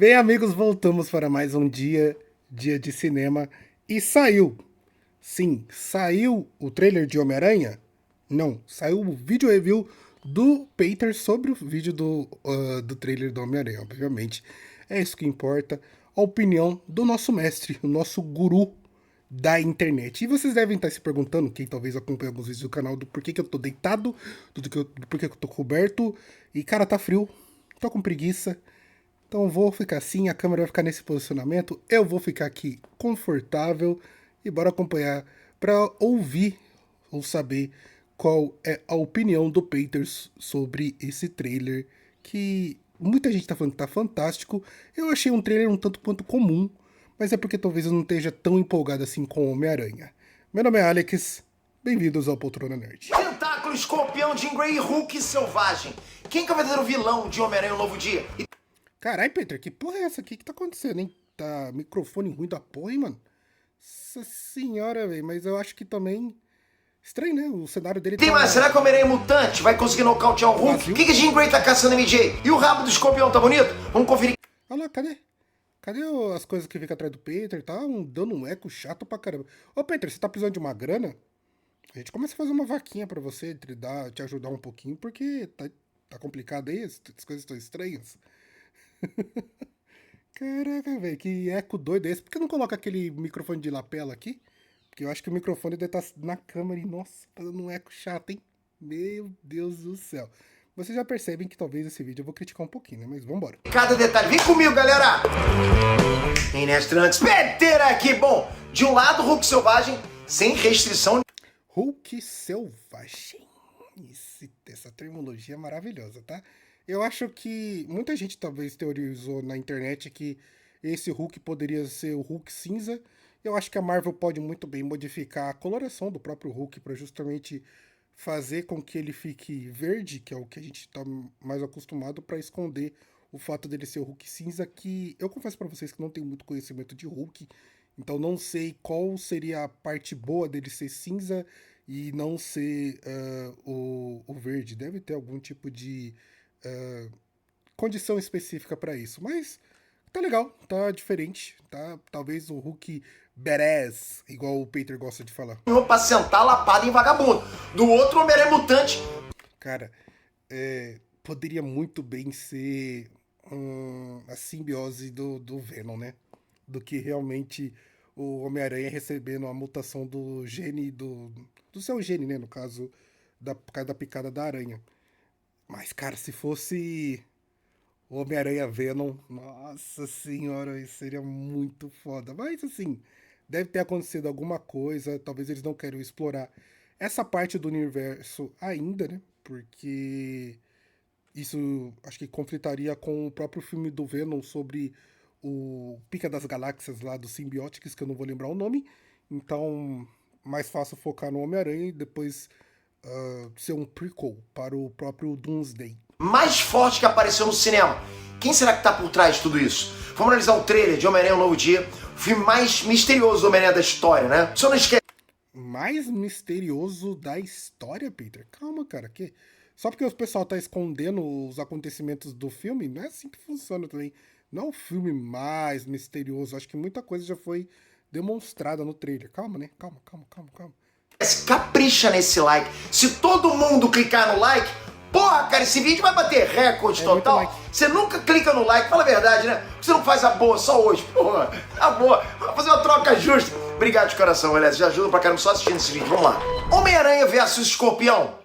Bem, amigos, voltamos para mais um dia de cinema. E saiu, sim, saiu o trailer de Homem-Aranha? Não, saiu o vídeo review do Peter sobre o vídeo do trailer do Homem-Aranha, obviamente. É isso que importa, a opinião do nosso mestre, o nosso guru da internet. E vocês devem estar se perguntando, quem talvez acompanhe alguns vídeos do canal, do porquê que eu tô deitado, do porquê que eu tô coberto. E, cara, tá frio, tô com preguiça. Então eu vou ficar assim, a câmera vai ficar nesse posicionamento, eu vou ficar aqui confortável e bora acompanhar para ouvir ou saber qual é a opinião do Peters sobre esse trailer que muita gente tá falando que tá fantástico. Eu achei um trailer um tanto quanto comum, mas é porque talvez eu não esteja tão empolgado assim com o Homem-Aranha. Meu nome é Alex, bem-vindos ao Poltrona Nerd. Tentáculo, escorpião, Jean Grey e Hulk selvagem. Quem que é o verdadeiro vilão de Homem-Aranha Um Novo Dia? Carai, Peter, que porra é essa aqui que tá acontecendo, hein? Tá microfone ruim da porra, hein, mano? Nossa senhora, velho, mas eu acho que também. Estranho, né? O cenário dele Tem mais, será que o Homem-Aranha mutante vai conseguir nocautear o Hulk? vazio. O que Jean Grey tá caçando MJ? E o rabo do escorpião tá bonito? Vamos conferir. Olha lá, cadê? Cadê as coisas que ficam atrás do Peter? Tá dando um eco chato pra caramba. Ô, Peter, você tá precisando de uma grana? A gente começa a fazer uma vaquinha pra você, te ajudar um pouquinho, porque tá complicado aí, as coisas estão estranhas. Caraca, velho, que eco doido é esse? Por que não coloca aquele microfone de lapela aqui? Porque eu acho que o microfone deve estar na câmera e, nossa, tá dando um eco chato, hein? Meu Deus do céu. Vocês já percebem que talvez esse vídeo eu vou criticar um pouquinho, né? Mas vambora. Cada detalhe. Vem comigo, galera! Inestrantes, Peter aqui. Bom, de um lado, Hulk selvagem, sem restrição. Hulk selvagem. Essa terminologia é maravilhosa, tá? Eu acho que muita gente talvez teorizou na internet que esse Hulk poderia ser o Hulk cinza. Eu acho que a Marvel pode muito bem modificar a coloração do próprio Hulk para justamente fazer com que ele fique verde, que é o que a gente está mais acostumado, para esconder o fato dele ser o Hulk cinza, que eu confesso para vocês que não tenho muito conhecimento de Hulk, então não sei qual seria a parte boa dele ser cinza e não ser o verde. Deve ter algum tipo de condição específica para isso, mas tá legal, tá diferente, tá? Talvez o Hulk badass, igual o Peter gosta de falar. Pra sentar lapada em vagabundo. Do outro, Homem-Aranha mutante. Cara, poderia muito bem ser a simbiose do Venom, né? Do que realmente o Homem-Aranha recebendo a mutação do gene do seu gene, né? No caso por causa da picada da aranha. Mas, cara, se fosse o Homem-Aranha Venom, nossa senhora, isso seria muito foda. Mas, assim, deve ter acontecido alguma coisa, talvez eles não queiram explorar essa parte do universo ainda, né? Porque isso acho que conflitaria com o próprio filme do Venom sobre o Pica das Galáxias lá dos Symbiotics, que eu não vou lembrar o nome. Então, mais fácil focar no Homem-Aranha e depois ser um prequel para o próprio Doomsday. Mais forte que apareceu no cinema. Quem será que tá por trás de tudo isso? Vamos analisar o trailer de Homem-Aranha Um Novo Dia, o filme mais misterioso do Homem-Aranha da história, né? Só não esquece. Mais misterioso da história, Peter? Calma, cara, que só porque o pessoal tá escondendo os acontecimentos do filme, não é assim que funciona também. Não é o filme mais misterioso, acho que muita coisa já foi demonstrada no trailer. Calma, né? Calma, calma, calma, calma. Capricha nesse like. Se todo mundo clicar no like, porra, cara, esse vídeo vai bater recorde Muito total. like. Você nunca clica no like, fala a verdade, né? Você não faz a boa só hoje, porra. A boa. Vamos fazer uma troca justa. Obrigado de coração, galera. Já ajuda pra caramba só assistindo esse vídeo. Vamos lá. Homem-Aranha versus Escorpião.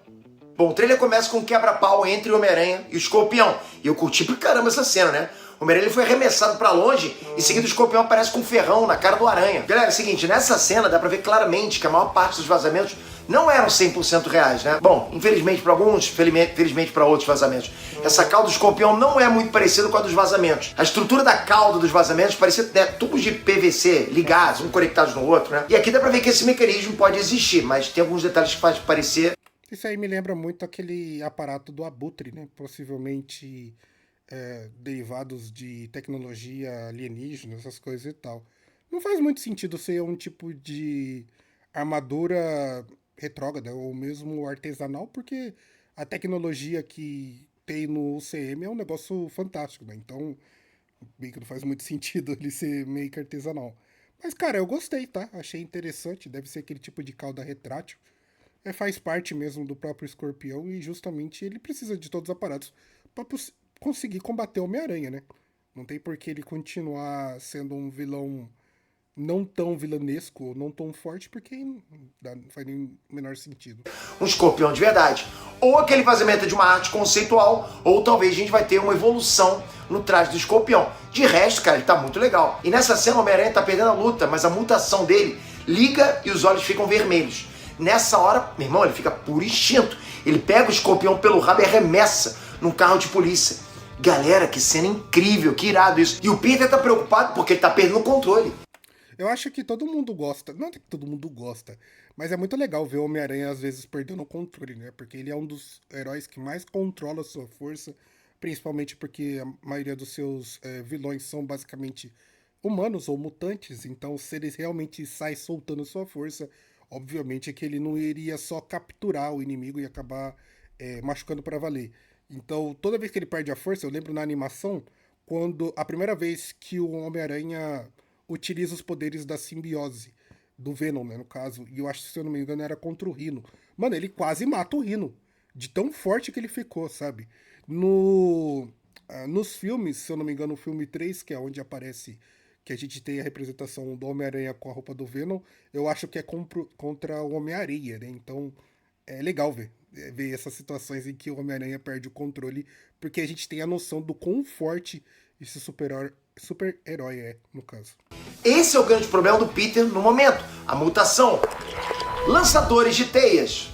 Bom, o trailer começa com um quebra-pau entre o Homem-Aranha e o Escorpião. E eu curti pra caramba essa cena, né? O Homem-Aranha foi arremessado pra longe, em seguida o Escorpião aparece com um ferrão na cara do Aranha. Galera, é o seguinte, nessa cena dá pra ver claramente que a maior parte dos vazamentos não eram 100% reais, né? Bom, infelizmente para alguns, felizmente para outros vazamentos. Essa cauda do Escorpião não é muito parecida com a dos vazamentos. A estrutura da cauda dos vazamentos parecia tubos de PVC ligados, um conectados no outro, né? E aqui dá pra ver que esse mecanismo pode existir, mas tem alguns detalhes que fazem parecer. Isso aí me lembra muito aquele aparato do Abutre, né? Possivelmente derivados de tecnologia alienígena, essas coisas e tal. Não faz muito sentido ser um tipo de armadura retrógrada ou mesmo artesanal, porque a tecnologia que tem no UCM é um negócio fantástico, né? Então Bem que não faz muito sentido ele ser meio que artesanal. Mas, cara, eu gostei, tá? Achei interessante. Deve ser aquele tipo de cauda retrátil. Faz parte mesmo do próprio escorpião e justamente ele precisa de todos os aparatos para conseguir combater o Homem-Aranha, né? Não tem por que ele continuar sendo um vilão não tão vilanesco, não tão forte, porque não faz nem o menor sentido. Um escorpião de verdade. Ou aquele vazamento de uma arte conceitual, ou talvez a gente vai ter uma evolução no traje do escorpião. De resto, cara, ele tá muito legal. E nessa cena o Homem-Aranha tá perdendo a luta, mas a mutação dele liga e os olhos ficam vermelhos. Nessa hora, meu irmão, ele fica por instinto. Ele pega o escorpião pelo rabo e arremessa num carro de polícia. Galera, que cena incrível, que irado isso. E o Peter tá preocupado porque ele tá perdendo o controle. Eu acho que todo mundo gosta, não é que todo mundo gosta, mas é muito legal ver o Homem-Aranha às vezes perdendo o controle, né? Porque ele é um dos heróis que mais controla a sua força, principalmente porque a maioria dos seus vilões são basicamente humanos ou mutantes, então se ele realmente sai soltando sua força, obviamente é que ele não iria só capturar o inimigo e acabar machucando para valer. Então, toda vez que ele perde a força, eu lembro na animação, quando a primeira vez que o Homem-Aranha utiliza os poderes da simbiose do Venom, né, no caso, e eu acho que, se eu não me engano, era contra o Rhino. Mano, ele quase mata o Rhino, de tão forte que ele ficou, sabe? Nos filmes, se eu não me engano, o filme 3, que é onde aparece que a gente tem a representação do Homem-Aranha com a roupa do Venom, eu acho que é contra o Homem-Areia, né? Então é legal ver essas situações em que o Homem-Aranha perde o controle, porque a gente tem a noção do quão forte esse super-herói é, no caso. Esse é o grande problema do Peter no momento, a mutação. Lançadores de teias.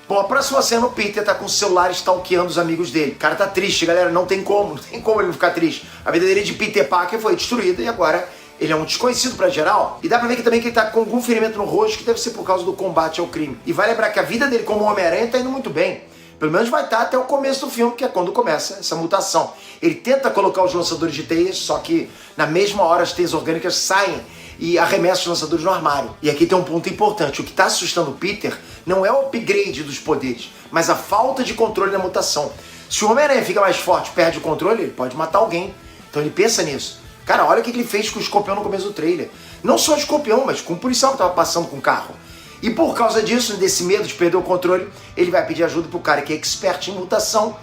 Bom, a próxima cena o Peter tá com o celular stalkeando os amigos dele. O cara tá triste, galera, não tem como ele não ficar triste. A vida dele de Peter Parker foi destruída e agora ele é um desconhecido pra geral. E dá pra ver que também que ele tá com algum ferimento no rosto que deve ser por causa do combate ao crime. E vai lembrar que a vida dele como Homem-Aranha tá indo muito bem. Pelo menos vai estar até o começo do filme, que é quando começa essa mutação. Ele tenta colocar os lançadores de teias, só que na mesma hora as teias orgânicas saem e arremessa os lançadores no armário. E aqui tem um ponto importante. O que está assustando o Peter não é o upgrade dos poderes, mas a falta de controle da mutação. Se o Homem-Aranha fica mais forte, perde o controle, ele pode matar alguém. Então ele pensa nisso. Cara, olha o que ele fez com o escorpião no começo do trailer. Não só o escorpião, mas com o policial que estava passando com o carro. E por causa disso, desse medo de perder o controle, ele vai pedir ajuda pro cara que é expert em mutação.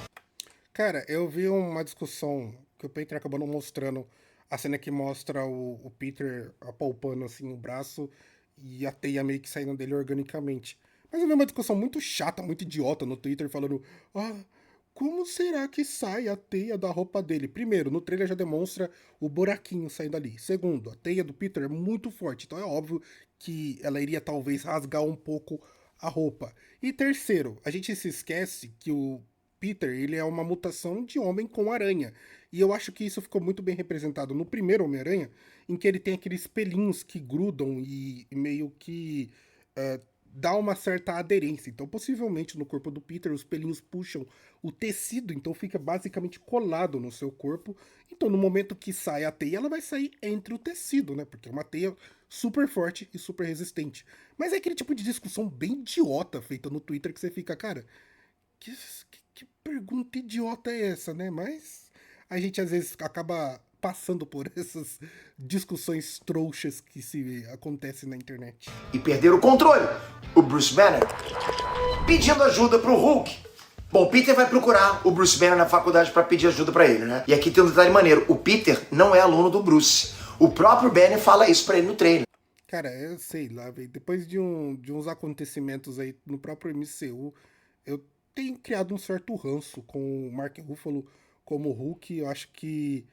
Cara, eu vi uma discussão que o Peter acabou não mostrando. A cena que mostra o Peter apalpando assim o braço e a teia meio que saindo dele organicamente. Mas eu vi uma discussão muito chata, muito idiota no Twitter falando: Ah, como será que sai a teia da roupa dele? Primeiro, no trailer já demonstra o buraquinho saindo ali. Segundo, a teia do Peter é muito forte, então é óbvio que ela iria talvez rasgar um pouco a roupa. E terceiro, a gente se esquece que o Peter, ele é uma mutação de homem com aranha. E eu acho que isso ficou muito bem representado no primeiro Homem-Aranha, em que ele tem aqueles pelinhos que grudam e meio que dá uma certa aderência. Então, possivelmente no corpo do Peter, os pelinhos puxam o tecido, então fica basicamente colado no seu corpo. Então, no momento que sai a teia, ela vai sair entre o tecido, né? Porque é uma teia super forte e super resistente. Mas é aquele tipo de discussão bem idiota feita no Twitter que você fica, cara, que pergunta idiota é essa, né? Mas a gente às vezes acaba passando por essas discussões trouxas que se acontecem na internet. E perder o controle. O Bruce Banner pedindo ajuda pro Hulk. Bom, o Peter vai procurar o Bruce Banner na faculdade para pedir ajuda para ele, né? E aqui tem um detalhe maneiro. O Peter não é aluno do Bruce. O próprio Banner fala isso para ele no treino. Cara, eu sei lá, velho. Depois de uns acontecimentos aí no próprio MCU, eu tenho criado um certo ranço com o Mark Ruffalo como Hulk. Eu acho que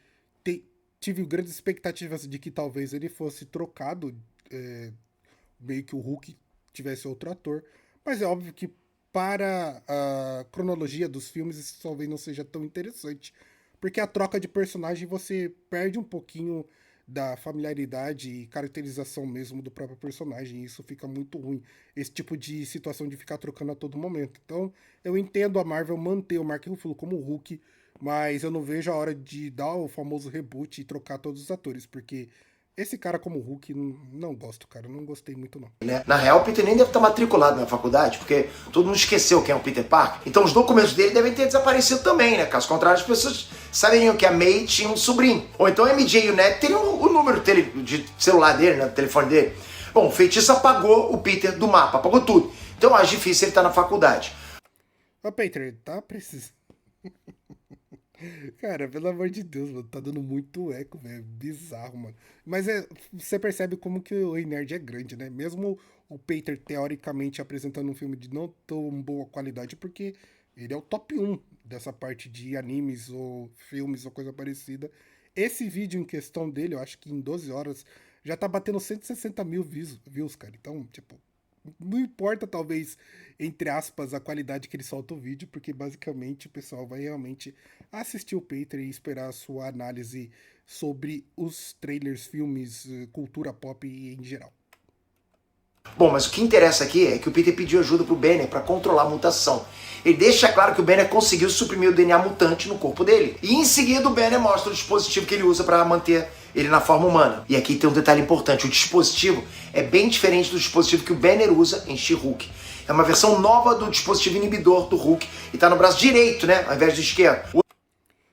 tive grandes expectativas de que talvez ele fosse trocado, meio que o Hulk tivesse outro ator. Mas é óbvio que para a cronologia dos filmes isso talvez não seja tão interessante. Porque a troca de personagem você perde um pouquinho da familiaridade e caracterização mesmo do próprio personagem. E isso fica muito ruim. Esse tipo de situação de ficar trocando a todo momento. Então, eu entendo a Marvel manter o Mark Ruffalo como Hulk, mas eu não vejo a hora de dar o famoso reboot e trocar todos os atores, porque Esse cara como Hulk, não gosto, cara. Não gostei muito, não. Né? Na real, o Peter nem deve estar matriculado na faculdade, porque todo mundo esqueceu quem é o Peter Parker. Então os documentos dele devem ter desaparecido também, né? Caso contrário, as pessoas saberiam que a May tinha um sobrinho. Ou então a MJ e o Ned teriam o número de celular dele, né? Do telefone dele. Bom, o feitiço apagou o Peter do mapa, apagou tudo. Então eu acho difícil ele estar na faculdade. Ô, Peter, tá precisando. Cara, pelo amor de Deus, mano, tá dando muito eco, velho. Bizarro, mano. Mas você percebe como que o Ei Nerd é grande, né? Mesmo o Peter, teoricamente, apresentando um filme de não tão boa qualidade, porque ele é o top um dessa parte de animes ou filmes ou coisa parecida. Esse vídeo em questão dele, eu acho que em 12 horas, já tá batendo 160 mil views, cara. Então, tipo, não importa, talvez, entre aspas, a qualidade que ele solta o vídeo, porque basicamente o pessoal vai realmente assistir o Peter e esperar a sua análise sobre os trailers, filmes, cultura pop em geral. Bom, mas o que interessa aqui é que o Peter pediu ajuda pro Banner para controlar a mutação. Ele deixa claro que o Banner conseguiu suprimir o DNA mutante no corpo dele. E em seguida o Banner mostra o dispositivo que ele usa para manter ele na forma humana. E aqui tem um detalhe importante, o dispositivo é bem diferente do dispositivo que o Banner usa em She-Hulk. É uma versão nova do dispositivo inibidor do Hulk e tá no braço direito, né, ao invés do esquerdo.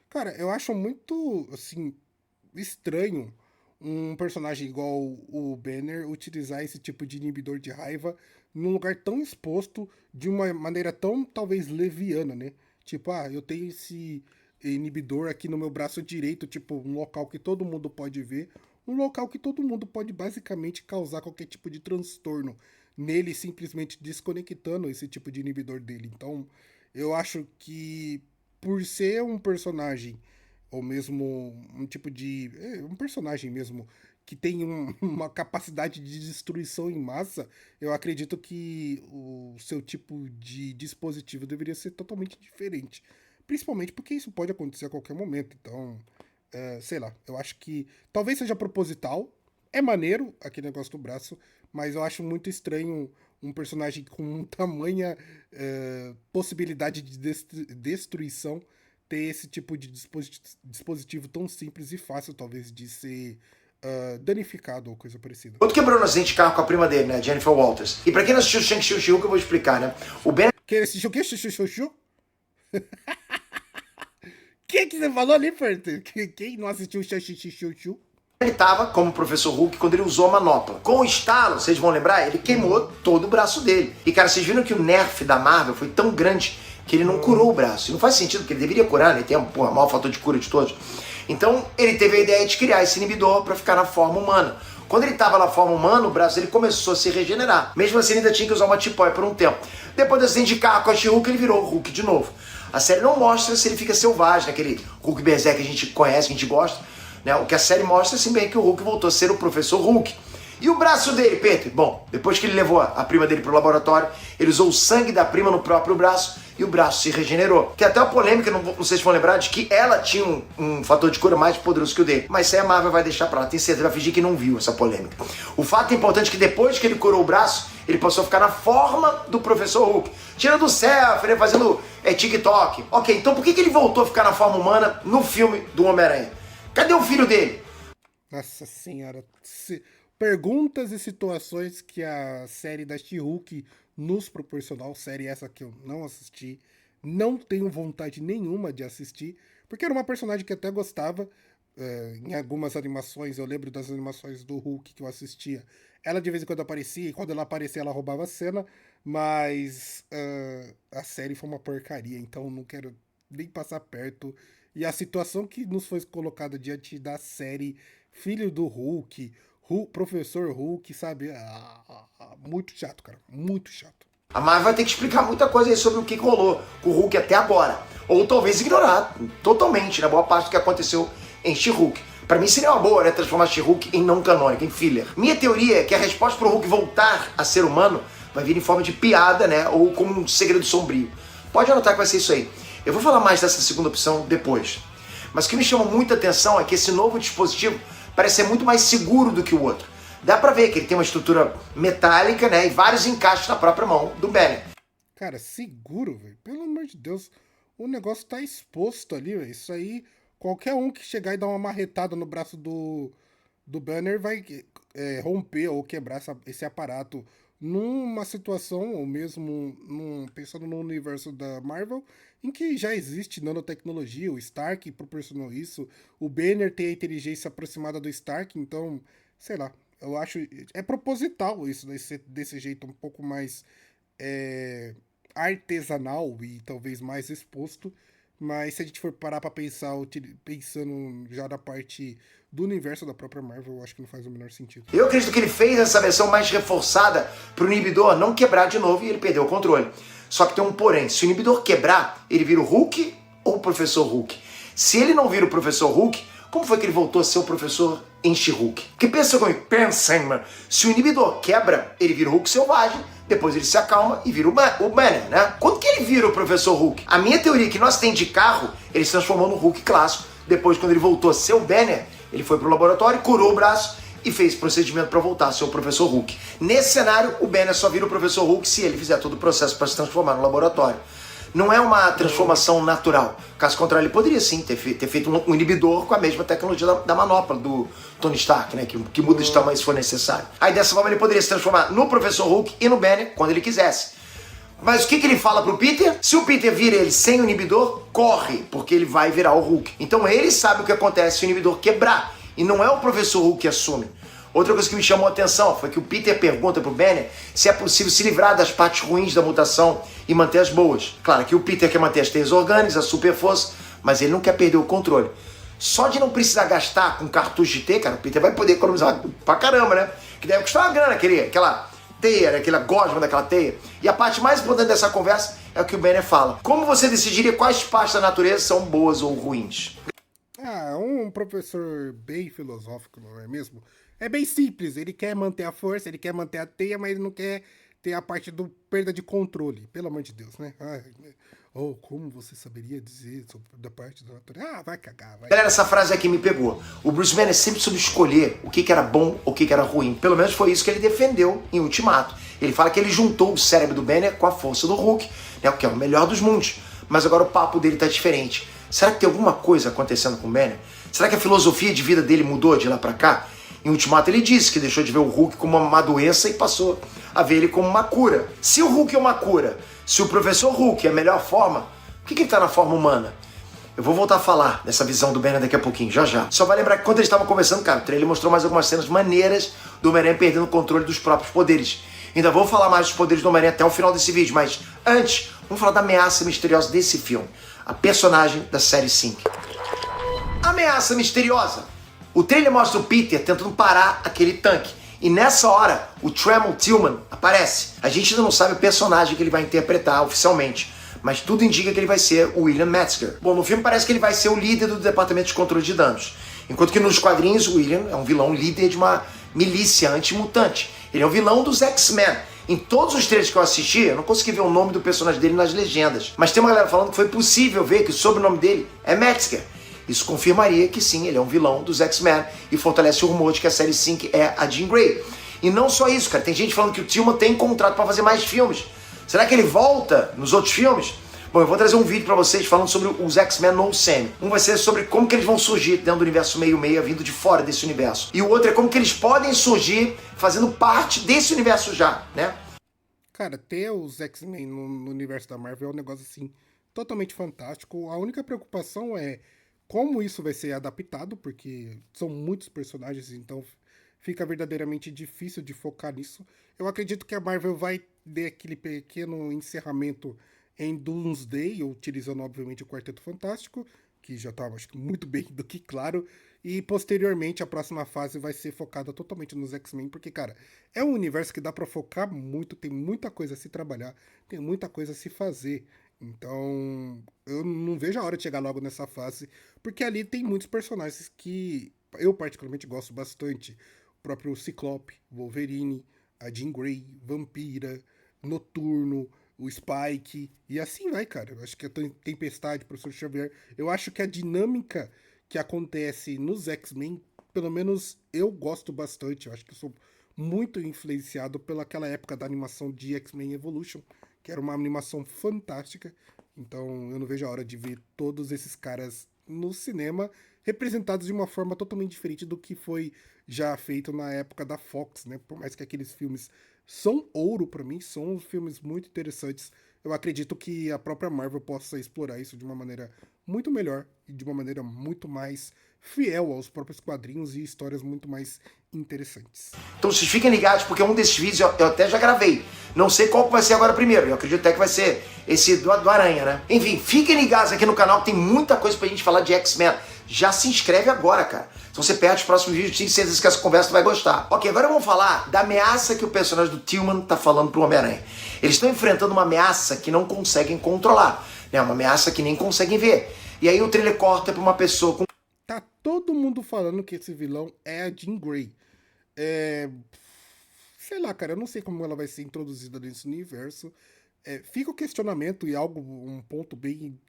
Cara, eu acho muito, assim, estranho um personagem igual o Banner utilizar esse tipo de inibidor de raiva num lugar tão exposto de uma maneira tão, talvez, leviana, né? Tipo, eu tenho esse inibidor aqui no meu braço direito, tipo, um local que todo mundo pode ver, um local que todo mundo pode basicamente causar qualquer tipo de transtorno nele, simplesmente desconectando esse tipo de inibidor dele. Então, eu acho que por ser um personagem ou mesmo um tipo de. Um personagem mesmo que tem uma capacidade de destruição em massa, eu acredito que o seu tipo de dispositivo deveria ser totalmente diferente. Principalmente porque isso pode acontecer a qualquer momento. Então, sei lá, eu acho que talvez seja proposital. É maneiro aquele negócio do braço, mas eu acho muito estranho um personagem com tamanha possibilidade de destruição ter esse tipo de dispositivo tão simples e fácil, talvez, de ser danificado ou coisa parecida. Outro quebrou no acidente de carro com a prima dele, né, Jennifer Walters. E pra quem não assistiu Shang-Chi She-Hulk, eu vou explicar, né. O Ben Que assistiu o quê? Chuchu? Quem que você falou ali, Ferter? Quem não assistiu Chuchu? ele estava como professor Hulk quando ele usou a manopla. Com o estalo, vocês vão lembrar, ele queimou todo o braço dele. E cara, vocês viram que o nerf da Marvel foi tão grande que ele não curou o braço. E não faz sentido, porque ele deveria curar, né? Ele tem o maior fator de cura de todos. Então ele teve a ideia de criar esse inibidor para ficar na forma humana. Quando ele estava na forma humana, o braço dele começou a se regenerar. Mesmo assim, ele ainda tinha que usar uma tipóia por um tempo. Depois do acidente de carro com a She-Hulk, ele virou o Hulk de novo. A série não mostra se ele fica selvagem, aquele Hulk Berserk que a gente conhece, que a gente gosta. Né? O que a série mostra, assim, bem que o Hulk voltou a ser o professor Hulk. E o braço dele, Peter? Bom, depois que ele levou a prima dele pro laboratório, ele usou o sangue da prima no próprio braço e o braço se regenerou. Tem até uma polêmica, não sei se vão lembrar, de que ela tinha um fator de cura mais poderoso que o dele. Mas isso aí a Marvel vai deixar pra lá, tem certeza, vai fingir que não viu essa polêmica. O fato importante é que depois que ele curou o braço, ele passou a ficar na forma do professor Hulk. Tirando o selfie, né, fazendo TikTok. Ok, então por que ele voltou a ficar na forma humana no filme do Homem-Aranha? Cadê o filho dele? Nossa senhora. Perguntas e situações que a série da She-Hulk nos proporcionou. Série essa que eu não assisti. Não tenho vontade nenhuma de assistir. Porque era uma personagem que até gostava. Em algumas animações, eu lembro das animações do Hulk que eu assistia. Ela de vez em quando aparecia. E quando ela aparecia, ela roubava a cena. Mas a série foi uma porcaria. Então não quero nem passar perto. E a situação que nos foi colocada diante da série Filho do Hulk, Professor Hulk, sabe? Muito chato, cara. Muito chato. A Marvel vai ter que explicar muita coisa aí sobre o que rolou com o Hulk até agora. Ou talvez ignorar totalmente, né, boa parte do que aconteceu em She-Hulk. Pra mim seria uma boa, né, transformar She-Hulk em não canônico, em filler. Minha teoria é que a resposta pro Hulk voltar a ser humano vai vir em forma de piada, né, ou como um segredo sombrio. Pode anotar que vai ser isso aí. Eu vou falar mais dessa segunda opção depois. Mas o que me chama muita atenção é que esse novo dispositivo parece ser muito mais seguro do que o outro. Dá pra ver que ele tem uma estrutura metálica, né, e vários encaixes na própria mão do Banner. Cara, seguro, velho. Pelo amor de Deus. O negócio tá exposto ali, velho. Isso aí, qualquer um que chegar e dar uma marretada no braço do Banner vai romper ou quebrar esse aparato numa situação, ou mesmo pensando no universo da Marvel, em que já existe nanotecnologia, o Stark proporcionou isso, o Banner tem a inteligência aproximada do Stark, então, sei lá, eu acho. É proposital isso desse jeito um pouco mais é, artesanal e talvez mais exposto. Mas se a gente for parar pra pensar, pensando já na parte do universo da própria Marvel, eu acho que não faz o menor sentido. Eu acredito que ele fez essa versão mais reforçada pro inibidor não quebrar de novo e ele perdeu o controle. Só que tem um porém, se o inibidor quebrar, ele vira o Hulk ou o Professor Hulk? Se ele não vira o Professor Hulk, como foi que ele voltou a ser o Professor Enche-Hulk? Porque pensa comigo, pensa, mano. Se o inibidor quebra, ele vira o Hulk selvagem, depois ele se acalma e vira o Banner, né? Quando que ele vira o Professor Hulk? A minha teoria é que no acidente de carro, ele se transformou no Hulk clássico. Depois, quando ele voltou a ser o Banner, ele foi pro laboratório, curou o braço e fez procedimento para voltar a ser o Professor Hulk. Nesse cenário, o Banner só vira o Professor Hulk se ele fizer todo o processo para se transformar no laboratório. Não é uma transformação natural. Caso contrário, ele poderia sim ter feito um inibidor com a mesma tecnologia da manopla do Tony Stark, né? Que muda de tamanho se for necessário. Aí dessa forma ele poderia se transformar no Professor Hulk e no Banner quando ele quisesse. Mas o que ele fala pro Peter? Se o Peter vira ele sem o inibidor, corre, porque ele vai virar o Hulk. Então ele sabe o que acontece se o inibidor quebrar. E não é o Professor Hulk que assume. Outra coisa que me chamou a atenção foi que o Peter pergunta pro Banner se é possível se livrar das partes ruins da mutação e manter as boas. Claro que o Peter quer manter as teias orgânicas, a super força, mas ele não quer perder o controle. Só de não precisar gastar com cartucho de teia, cara, o Peter vai poder economizar pra caramba, né? Que deve custar uma grana, aquela teia, né? Aquela gosma daquela teia. E a parte mais importante dessa conversa é o que o Banner fala. Como você decidiria quais partes da natureza são boas ou ruins? Ah, um professor bem filosófico, não é mesmo? É bem simples, ele quer manter a força, ele quer manter a teia, mas ele não quer ter a parte do perda de controle, pelo amor de Deus, né? Ai, oh, como você saberia dizer sobre da parte da natureza? Ah, vai cagar, vai. Galera, essa frase aqui me pegou. O Bruce Banner sempre soube escolher o que era bom ou o que era ruim. Pelo menos foi isso que ele defendeu em Ultimato. Ele fala que ele juntou o cérebro do Banner com a força do Hulk, né, o que é o melhor dos mundos. Mas agora o papo dele tá diferente. Será que tem alguma coisa acontecendo com o Banner? Será que a filosofia de vida dele mudou de lá pra cá? Em Ultimato ele disse que deixou de ver o Hulk como uma doença e passou a ver ele como uma cura. Se o Hulk é uma cura, se o Professor Hulk é a melhor forma, por que ele tá na forma humana? Eu vou voltar a falar dessa visão do Banner daqui a pouquinho, já já. Só vai lembrar que quando eles estavam conversando, cara, o trailer mostrou mais algumas cenas maneiras do Homem-Aranha perdendo o controle dos próprios poderes. Ainda vou falar mais dos poderes do Homem-Aranha até o final desse vídeo, mas antes, vamos falar da ameaça misteriosa desse filme. A personagem da série 5. Ameaça misteriosa. O trailer mostra o Peter tentando parar aquele tanque. E nessa hora, o Tremel Tillman aparece. A gente ainda não sabe o personagem que ele vai interpretar oficialmente, mas tudo indica que ele vai ser o William Metzger. Bom, no filme parece que ele vai ser o líder do Departamento de Controle de Danos. Enquanto que nos quadrinhos, o William é um vilão líder de uma milícia antimutante. Ele é o vilão dos X-Men. Em todos os trailers que eu assisti, eu não consegui ver o nome do personagem dele nas legendas. Mas tem uma galera falando que foi possível ver que o sobrenome dele é Metzger. Isso confirmaria que sim, ele é um vilão dos X-Men e fortalece o rumor de que a série 5 é a Jean Grey. E não só isso, cara, tem gente falando que o Tillman tem contrato para fazer mais filmes. Será que ele volta nos outros filmes? Bom, eu vou trazer um vídeo para vocês falando sobre os X-Men no Sam. Um vai ser sobre como que eles vão surgir dentro do universo meio-meia, vindo de fora desse universo. E o outro é como que eles podem surgir fazendo parte desse universo já, né? Cara, ter os X-Men no universo da Marvel é um negócio assim totalmente fantástico. A única preocupação é como isso vai ser adaptado, porque são muitos personagens, então fica verdadeiramente difícil de focar nisso. Eu acredito que a Marvel vai dar aquele pequeno encerramento em Doomsday, utilizando obviamente o Quarteto Fantástico, que já estava acho que muito bem do que claro, e posteriormente a próxima fase vai ser focada totalmente nos X-Men, porque cara, é um universo que dá para focar muito, tem muita coisa a se trabalhar, tem muita coisa a se fazer. Então, eu não vejo a hora de chegar logo nessa fase, porque ali tem muitos personagens que eu particularmente gosto bastante. O próprio Ciclope, Wolverine, a Jean Grey, Vampira, Noturno, o Spike, e assim vai, cara. Eu acho que a Tempestade, Professor Xavier, eu acho que a dinâmica que acontece nos X-Men, pelo menos eu gosto bastante. Eu acho que eu sou muito influenciado pelaquela época da animação de X-Men Evolution, que era uma animação fantástica. Então eu não vejo a hora de ver todos esses caras no cinema, representados de uma forma totalmente diferente do que foi já feito na época da Fox, né? Por mais que aqueles filmes são ouro pra mim, são filmes muito interessantes. Eu acredito que a própria Marvel possa explorar isso de uma maneira muito melhor e de uma maneira muito mais fiel aos próprios quadrinhos e histórias muito mais interessantes. Então vocês fiquem ligados, porque um desses vídeos eu até já gravei. Não sei qual que vai ser agora primeiro. Eu acredito até que vai ser esse do Aranha, né? Enfim, fiquem ligados aqui no canal que tem muita coisa pra gente falar de X-Men. Já se inscreve agora, cara. Se você perde os próximos vídeos, tenho certeza que essa conversa vai gostar. Ok, agora vamos falar da ameaça que o personagem do Tillman tá falando pro Homem-Aranha. Eles estão enfrentando uma ameaça que não conseguem controlar, né? Uma ameaça que nem conseguem ver. E aí o trailer corta pra uma pessoa com... Tá todo mundo falando que esse vilão é a Jean Grey. Sei lá, cara, eu não sei como ela vai ser introduzida nesse universo. Fica o questionamento e um ponto bem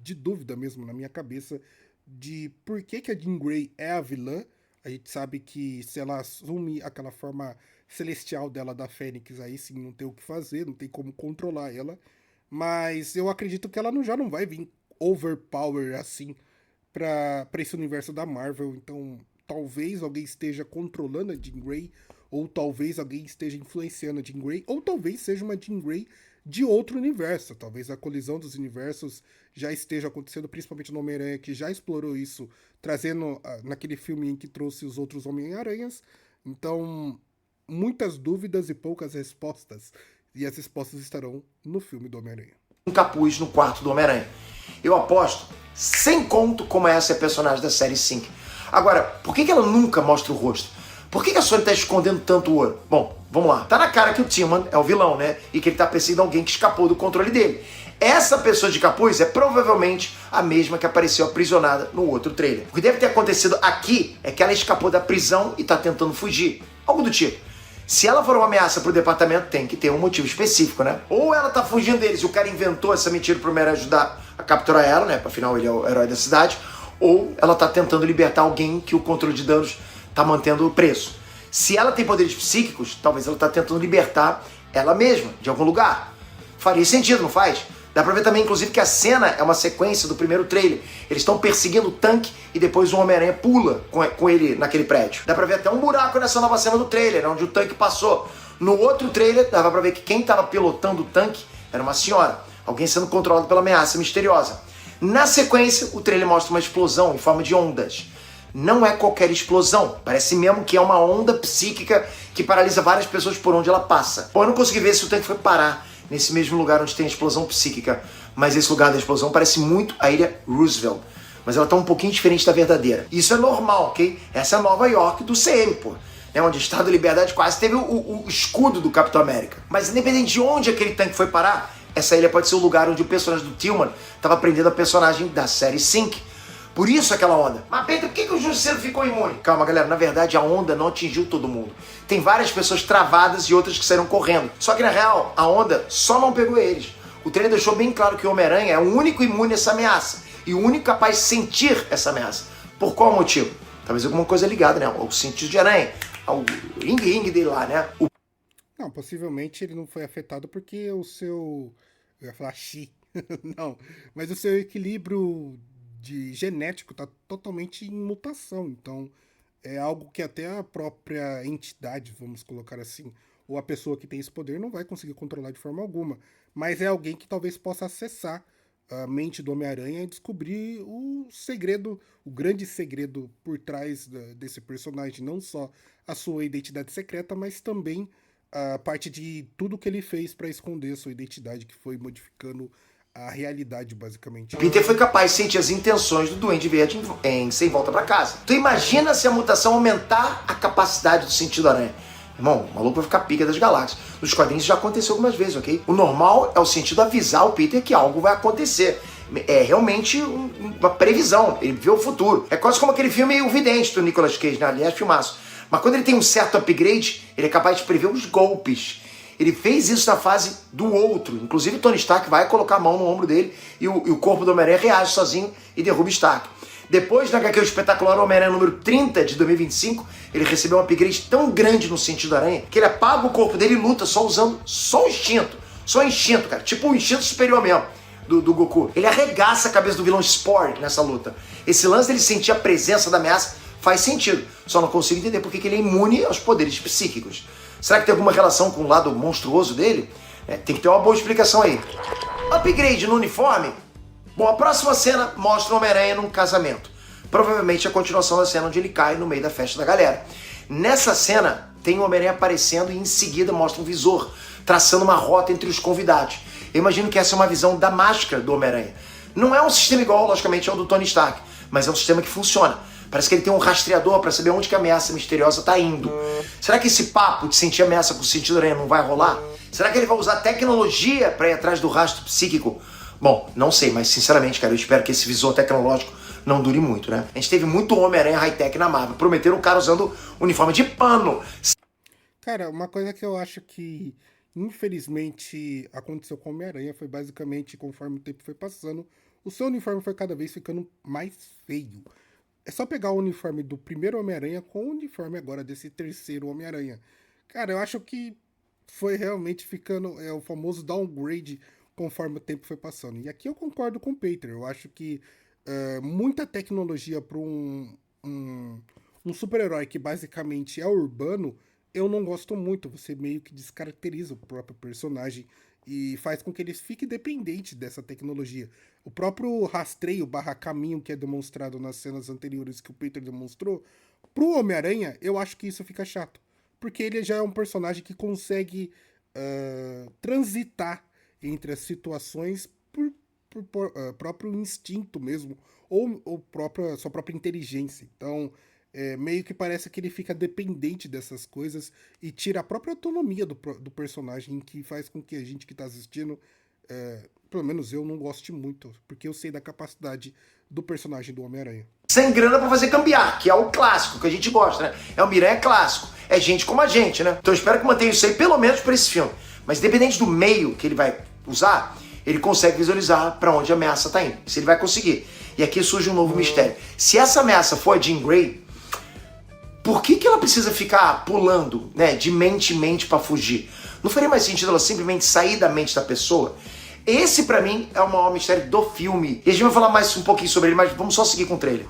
de dúvida mesmo na minha cabeça de por que a Jean Grey é a vilã. A gente sabe que se ela assume aquela forma celestial dela da Fênix, aí sim não tem o que fazer, não tem como controlar ela. Mas eu acredito que ela já não vai vir overpower assim pra esse universo da Marvel. Então talvez alguém esteja controlando a Jean Grey, ou talvez alguém esteja influenciando a Jean Grey, ou talvez seja uma Jean Grey de outro universo. Talvez a colisão dos universos já esteja acontecendo, principalmente no Homem-Aranha, que já explorou isso, trazendo naquele filme em que trouxe os outros Homem-Aranhas. Então, muitas dúvidas e poucas respostas. E as respostas estarão no filme do Homem-Aranha. Um capuz no quarto do Homem-Aranha. Eu aposto, sem conto, como essa é a personagem da série 5. Agora, por que ela nunca mostra o rosto? Por que a Sony tá escondendo tanto ouro? Bom, vamos lá. Tá na cara que o Tillman é o vilão, né? E que ele tá perseguindo alguém que escapou do controle dele. Essa pessoa de capuz é provavelmente a mesma que apareceu aprisionada no outro trailer. O que deve ter acontecido aqui é que ela escapou da prisão e tá tentando fugir. Algo do tipo. Se ela for uma ameaça pro departamento, tem que ter um motivo específico, né? Ou ela tá fugindo deles e o cara inventou essa mentira pro Homem-Aranha ajudar a capturar ela, né? Afinal, ele é o herói da cidade. Ou ela tá tentando libertar alguém que o controle de danos tá mantendo preso. Se ela tem poderes psíquicos, talvez ela tá tentando libertar ela mesma, de algum lugar. Faria sentido, não faz? Dá pra ver também, inclusive, que a cena é uma sequência do primeiro trailer. Eles estão perseguindo o tanque e depois o Homem-Aranha pula com ele naquele prédio. Dá pra ver até um buraco nessa nova cena do trailer, onde o tanque passou. No outro trailer, dava pra ver que quem tava pilotando o tanque era uma senhora. Alguém sendo controlado pela ameaça misteriosa. Na sequência, o trailer mostra uma explosão em forma de ondas. Não é qualquer explosão. Parece mesmo que é uma onda psíquica que paralisa várias pessoas por onde ela passa. Bom, eu não consegui ver se o tanque foi parar nesse mesmo lugar onde tem a explosão psíquica. Mas esse lugar da explosão parece muito a ilha Roosevelt. Mas ela tá um pouquinho diferente da verdadeira. Isso é normal, ok? Essa é Nova York do CM, pô. Onde o Estado da Liberdade quase teve o escudo do Capitão América. Mas independente de onde aquele tanque foi parar, essa ilha pode ser o lugar onde o personagem do Tillman estava prendendo a personagem da série 5. Por isso aquela onda. Mas Peter, por que o Justiceiro ficou imune? Calma, galera, na verdade a onda não atingiu todo mundo. Tem várias pessoas travadas e outras que saíram correndo. Só que na real, a onda só não pegou eles. O trailer deixou bem claro que o Homem-Aranha é o único imune a essa ameaça. E o único capaz de sentir essa ameaça. Por qual motivo? Talvez alguma coisa ligada, né? Ao sentido de aranha. Ao ring dele lá, né? Não, possivelmente ele não foi afetado porque o seu... Eu ia falar chi. Não, mas o seu equilíbrio de genético tá totalmente em mutação. Então, é algo que até a própria entidade, vamos colocar assim, ou a pessoa que tem esse poder não vai conseguir controlar de forma alguma. Mas é alguém que talvez possa acessar a mente do Homem-Aranha e descobrir o segredo, o grande segredo por trás desse personagem. Não só a sua identidade secreta, mas também a parte de tudo que ele fez para esconder a sua identidade, que foi modificando a realidade, basicamente. Peter foi capaz de sentir as intenções do Duende Verde em Sem Volta Pra Casa. Tu imagina se a mutação aumentar a capacidade do sentido aranha. Irmão, o maluco vai ficar pica das galáxias. Nos quadrinhos já aconteceu algumas vezes, ok? O normal é o sentido avisar o Peter que algo vai acontecer. É realmente uma previsão. Ele vê o futuro. É quase como aquele filme O Vidente, do Nicolas Cage, né? Aliás, filmaço. Mas quando ele tem um certo upgrade, ele é capaz de prever os golpes. Ele fez isso na fase do outro. Inclusive, Tony Stark vai colocar a mão no ombro dele e o corpo do Homem-Aranha reage sozinho e derruba Stark. Depois, na HQ espetacular Homem-Aranha número 30 de 2025, ele recebeu um upgrade tão grande no sentido aranha que ele apaga o corpo dele e luta só usando só o instinto. Só o instinto, cara. Tipo um instinto superior mesmo. do Goku. Ele arregaça a cabeça do vilão Spore nessa luta. Esse lance dele sentir a presença da ameaça faz sentido. Só não consigo entender porque que ele é imune aos poderes psíquicos. Será que tem alguma relação com o lado monstruoso dele? Tem que ter uma boa explicação aí. Upgrade no uniforme? Bom, a próxima cena mostra o Homem-Aranha num casamento. Provavelmente a continuação da cena onde ele cai no meio da festa da galera. Nessa cena, tem o Homem-Aranha aparecendo e em seguida mostra um visor, traçando uma rota entre os convidados. Eu imagino que essa é uma visão da máscara do Homem-Aranha. Não é um sistema igual, logicamente, ao do Tony Stark, mas é um sistema que funciona. Parece que ele tem um rastreador para saber onde que a ameaça misteriosa está indo. Será que esse papo de sentir ameaça com o sentido aranha não vai rolar? Será que ele vai usar tecnologia para ir atrás do rastro psíquico? Bom, não sei, mas sinceramente, cara, eu espero que esse visor tecnológico não dure muito, né? A gente teve muito Homem-Aranha high-tech na Marvel. Prometeram um cara usando uniforme de pano. Cara, uma coisa que eu acho que, infelizmente, aconteceu com o Homem-Aranha foi basicamente, conforme o tempo foi passando, o seu uniforme foi cada vez ficando mais feio. É só pegar o uniforme do primeiro Homem-Aranha com o uniforme agora desse terceiro Homem-Aranha. Cara, eu acho que foi realmente ficando o famoso downgrade conforme o tempo foi passando. E aqui eu concordo com o Peter. Eu acho que muita tecnologia para um super-herói que basicamente é urbano, eu não gosto muito. Você meio que descaracteriza o próprio personagem e faz com que ele fique dependente dessa tecnologia. O próprio rastreio barra caminho que é demonstrado nas cenas anteriores que o Peter demonstrou, pro Homem-Aranha, eu acho que isso fica chato. Porque ele já é um personagem que consegue transitar entre as situações por próprio instinto mesmo, ou sua própria inteligência. Então, meio que parece que ele fica dependente dessas coisas e tira a própria autonomia do personagem, que faz com que a gente que está assistindo, pelo menos eu, não goste muito, porque eu sei da capacidade do personagem do Homem-Aranha. Sem grana pra fazer cambiar, que é o clássico que a gente gosta, né? É o Miranha clássico, é gente como a gente, né? Então eu espero que mantenha isso aí pelo menos pra esse filme. Mas independente do meio que ele vai usar, ele consegue visualizar pra onde a ameaça tá indo. Se ele vai conseguir. E aqui surge um novo mistério. Se essa ameaça for a Jean Grey, por que ela precisa ficar pulando, né, de mente em mente pra fugir? Não faria mais sentido ela simplesmente sair da mente da pessoa? Esse, pra mim, é o maior mistério do filme. E a gente vai falar mais um pouquinho sobre ele, mas vamos só seguir com o trailer.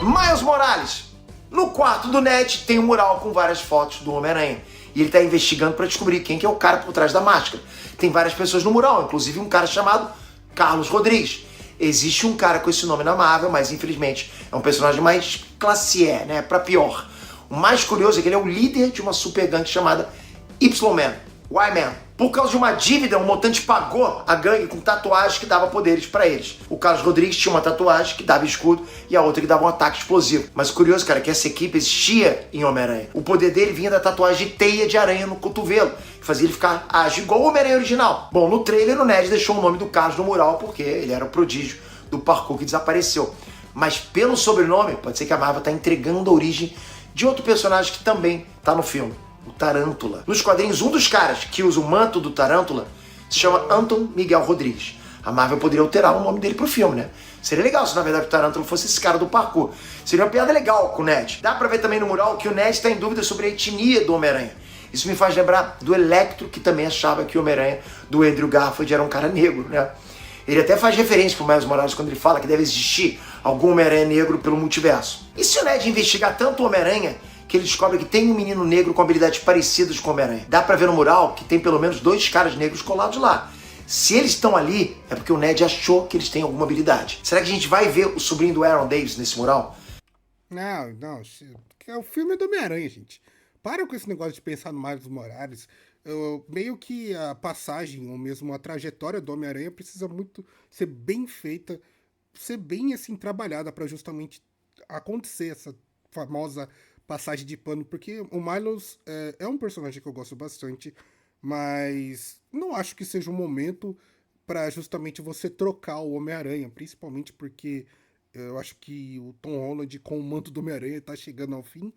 Miles Morales. No quarto do Ned tem um mural com várias fotos do Homem-Aranha. E ele tá investigando pra descobrir quem que é o cara por trás da máscara. Tem várias pessoas no mural, inclusive um cara chamado Carlos Rodrigues. Existe um cara com esse nome na Marvel, mas infelizmente é um personagem mais classe E, né? Pra pior. O mais curioso é que ele é o líder de uma super gangue chamada Y-Man. Y-Man. Por causa de uma dívida, um mutante pagou a gangue com tatuagens que dava poderes pra eles. O Carlos Rodrigues tinha uma tatuagem que dava escudo e a outra que dava um ataque explosivo. Mas o curioso, cara, é que essa equipe existia em Homem-Aranha. O poder dele vinha da tatuagem de teia de aranha no cotovelo, que fazia ele ficar ágil igual o Homem-Aranha original. Bom, no trailer o Ned deixou o nome do Carlos no mural porque ele era o prodígio do parkour que desapareceu. Mas pelo sobrenome, pode ser que a Marvel tá entregando a origem de outro personagem que também tá no filme. O Tarântula. Nos quadrinhos, um dos caras que usa o manto do Tarântula se chama Anton Miguel Rodrigues. A Marvel poderia alterar o nome dele pro filme, né? Seria legal se na verdade o Tarântula fosse esse cara do parkour. Seria uma piada legal com o Ned. Dá pra ver também no mural que o Ned está em dúvida sobre a etnia do Homem-Aranha. Isso me faz lembrar do Electro, que também achava que o Homem-Aranha do Andrew Garfield era um cara negro, né? Ele até faz referência pro Miles Morales quando ele fala que deve existir algum Homem-Aranha negro pelo multiverso. E se o Ned investigar tanto o Homem-Aranha que ele descobre que tem um menino negro com habilidades parecidas com o Homem-Aranha? Dá pra ver no mural que tem pelo menos 2 caras negros colados lá. Se eles estão ali, é porque o Ned achou que eles têm alguma habilidade. Será que a gente vai ver o sobrinho do Aaron Davis nesse mural? Não. É o filme do Homem-Aranha, gente. Para com esse negócio de pensar no Miles Morales. Meio que a passagem, ou mesmo a trajetória do Homem-Aranha precisa muito ser bem feita, ser bem assim trabalhada para justamente acontecer essa famosa passagem de pano, porque o Miles é um personagem que eu gosto bastante, mas não acho que seja um momento para justamente você trocar o Homem-Aranha, principalmente porque eu acho que o Tom Holland com o manto do Homem-Aranha tá chegando ao fim,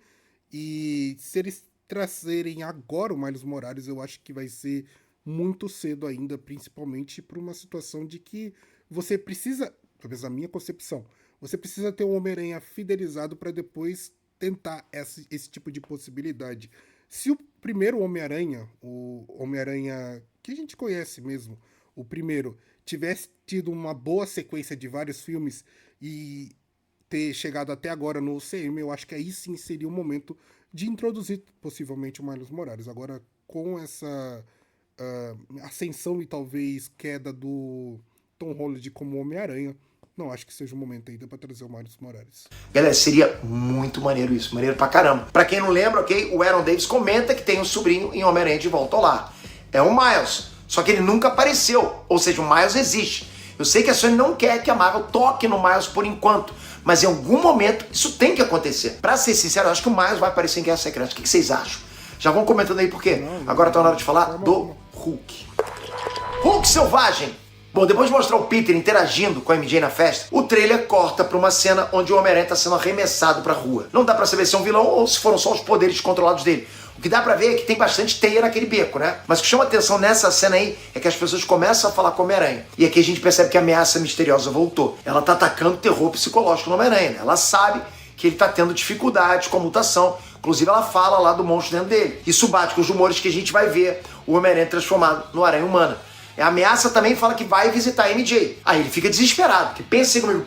e se eles trazerem agora o Miles Morales, eu acho que vai ser muito cedo ainda, principalmente por uma situação de que você precisa, talvez a minha concepção, você precisa ter um Homem-Aranha fidelizado para depois tentar esse tipo de possibilidade. Se o primeiro Homem-Aranha, o Homem-Aranha que a gente conhece mesmo, o primeiro, tivesse tido uma boa sequência de vários filmes e ter chegado até agora no UCM, eu acho que aí sim seria o momento de introduzir possivelmente o Miles Morales. Agora, com essa ascensão e talvez queda do Tom Holland como Homem-Aranha, não acho que seja o momento ainda para trazer o Miles Morales. Galera, seria muito maneiro isso, maneiro pra caramba. Pra quem não lembra, ok, o Aaron Davis comenta que tem um sobrinho em Homem-Aranha de Volta ao Lar. É o Miles, só que ele nunca apareceu, ou seja, o Miles existe. Eu sei que a Sony não quer que a Marvel toque no Miles por enquanto, mas em algum momento isso tem que acontecer. Pra ser sincero, eu acho que o Miles vai aparecer em Guerra Secreta. O que vocês acham? Já vão comentando aí por quê? Agora tá na hora de falar do Hulk. Hulk selvagem! Bom, depois de mostrar o Peter interagindo com a MJ na festa, o trailer corta pra uma cena onde o Homem-Aranha tá sendo arremessado pra rua. Não dá pra saber se é um vilão ou se foram só os poderes controlados dele. O que dá pra ver é que tem bastante teia naquele beco, né? Mas o que chama atenção nessa cena aí é que as pessoas começam a falar com o Homem-Aranha. E aqui a gente percebe que a ameaça misteriosa voltou. Ela tá atacando o terror psicológico no Homem-Aranha, né? Ela sabe que ele tá tendo dificuldades com a mutação. Inclusive ela fala lá do monstro dentro dele. Isso bate com os rumores que a gente vai ver o Homem-Aranha transformado no Aranha Humana. A ameaça também fala que vai visitar a MJ. Aí ele fica desesperado, porque pensa comigo,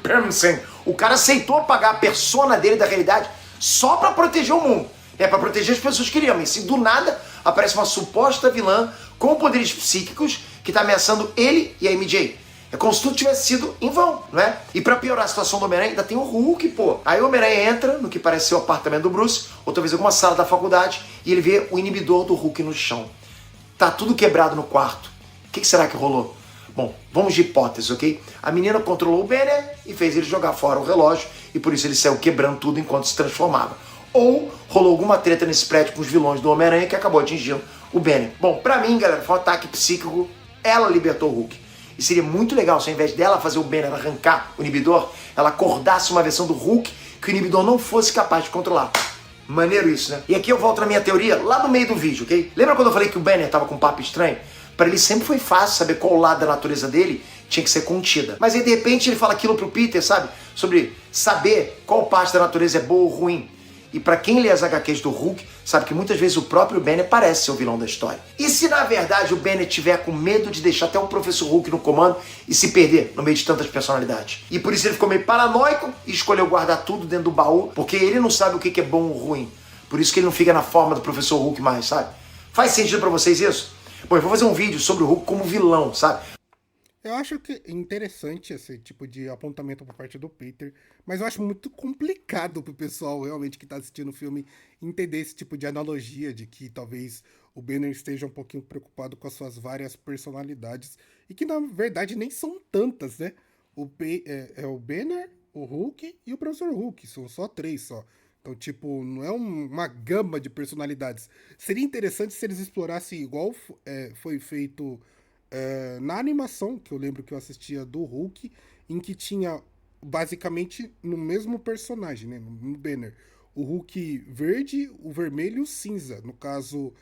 o cara aceitou pagar a persona dele da realidade só pra proteger o mundo. É pra proteger as pessoas que ele ama. E se do nada aparece uma suposta vilã com poderes psíquicos que tá ameaçando ele e a MJ. É como se tudo tivesse sido em vão, não é? E pra piorar a situação do Homem-Aranha, ainda tem o Hulk, pô. Aí o Homem-Aranha entra no que parece ser o apartamento do Bruce, ou talvez alguma sala da faculdade, e ele vê o inibidor do Hulk no chão. Tá tudo quebrado no quarto. O que será que rolou? Bom, vamos de hipótese, ok? A menina controlou o Banner e fez ele jogar fora o relógio, e por isso ele saiu quebrando tudo enquanto se transformava. Ou rolou alguma treta nesse prédio com os vilões do Homem-Aranha que acabou atingindo o Banner. Bom, pra mim, galera, foi um ataque psíquico, ela libertou o Hulk. E seria muito legal se ao invés dela fazer o Banner arrancar o inibidor, ela acordasse uma versão do Hulk que o inibidor não fosse capaz de controlar. Maneiro isso, né? E aqui eu volto na minha teoria, lá no meio do vídeo, ok? Lembra quando eu falei que o Banner tava com um papo estranho? Para ele sempre foi fácil saber qual lado da natureza dele tinha que ser contida. Mas aí de repente ele fala aquilo pro Peter, sabe? Sobre saber qual parte da natureza é boa ou ruim. E para quem lê as HQs do Hulk, sabe que muitas vezes o próprio Banner parece ser o vilão da história. E se na verdade o Banner tiver com medo de deixar até o Professor Hulk no comando e se perder no meio de tantas personalidades? E por isso ele ficou meio paranoico e escolheu guardar tudo dentro do baú, porque ele não sabe o que é bom ou ruim. Por isso que ele não fica na forma do Professor Hulk mais, sabe? Faz sentido para vocês isso? Bom, eu vou fazer um vídeo sobre o Hulk como vilão, sabe? Eu acho que é interessante esse tipo de apontamento por parte do Peter, mas eu acho muito complicado pro pessoal realmente que tá assistindo o filme entender esse tipo de analogia de que talvez o Banner esteja um pouquinho preocupado com as suas várias personalidades e que na verdade nem são tantas, né? É o Banner, o Hulk e o Professor Hulk, são só 3 só. Então, tipo, não é uma gama de personalidades. Seria interessante se eles explorassem igual foi feito na animação, que eu lembro que eu assistia do Hulk, em que tinha basicamente no mesmo personagem, né, no Banner, o Hulk verde, o vermelho e o cinza. No caso,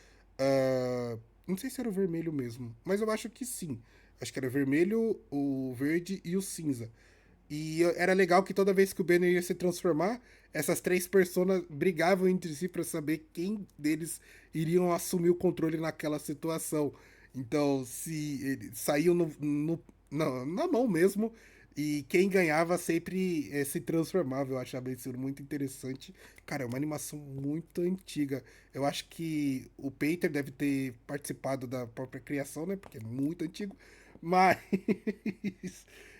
não sei se era o vermelho mesmo, mas eu acho que sim. Acho que era vermelho, o verde e o cinza. E era legal que toda vez que o Banner ia se transformar, essas 3 personas brigavam entre si para saber quem deles iriam assumir o controle naquela situação. Então, se eles saíam na mão mesmo, e quem ganhava sempre se transformava. Eu achava isso muito interessante. Cara, é uma animação muito antiga. Eu acho que o Peter deve ter participado da própria criação, né? Porque é muito antigo. Mas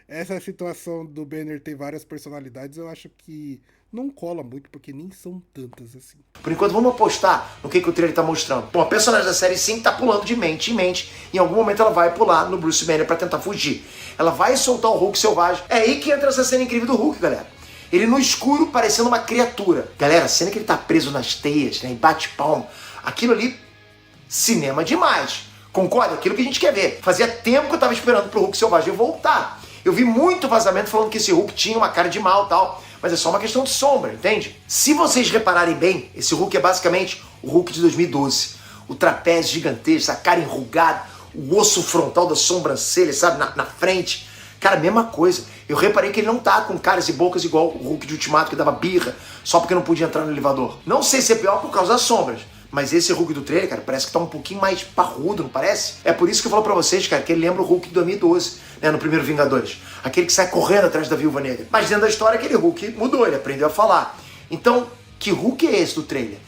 essa situação do Banner ter várias personalidades, eu acho que não cola muito, porque nem são tantas assim. Por enquanto, vamos apostar no que o trailer tá mostrando. Bom, a personagem da série sim tá pulando de mente em mente. Em algum momento ela vai pular no Bruce Banner pra tentar fugir. Ela vai soltar o Hulk selvagem. É aí que entra essa cena incrível do Hulk, galera. Ele no escuro, parecendo uma criatura. Galera, a cena que ele tá preso nas teias, né, e bate palmo. Aquilo ali, cinema demais. Concorda? Aquilo que a gente quer ver. Fazia tempo que eu tava esperando pro Hulk selvagem voltar. Eu vi muito vazamento falando que esse Hulk tinha uma cara de mal e tal, mas é só uma questão de sombra, entende? Se vocês repararem bem, esse Hulk é basicamente o Hulk de 2012. O trapézio gigantesco, a cara enrugada, o osso frontal da sobrancelha, sabe, na frente. Cara, mesma coisa. Eu reparei que ele não tá com caras e bocas igual o Hulk de Ultimato, que dava birra só porque não podia entrar no elevador. Não sei se é pior por causa das sombras, Mas esse Hulk do trailer, cara, parece que tá um pouquinho mais parrudo, não parece? É por isso que eu falo pra vocês, cara, que ele lembra o Hulk de 2012, né, no primeiro Vingadores. Aquele que sai correndo atrás da Viúva Negra. Mas dentro da história, aquele Hulk mudou, ele aprendeu a falar. Então, que Hulk é esse do trailer?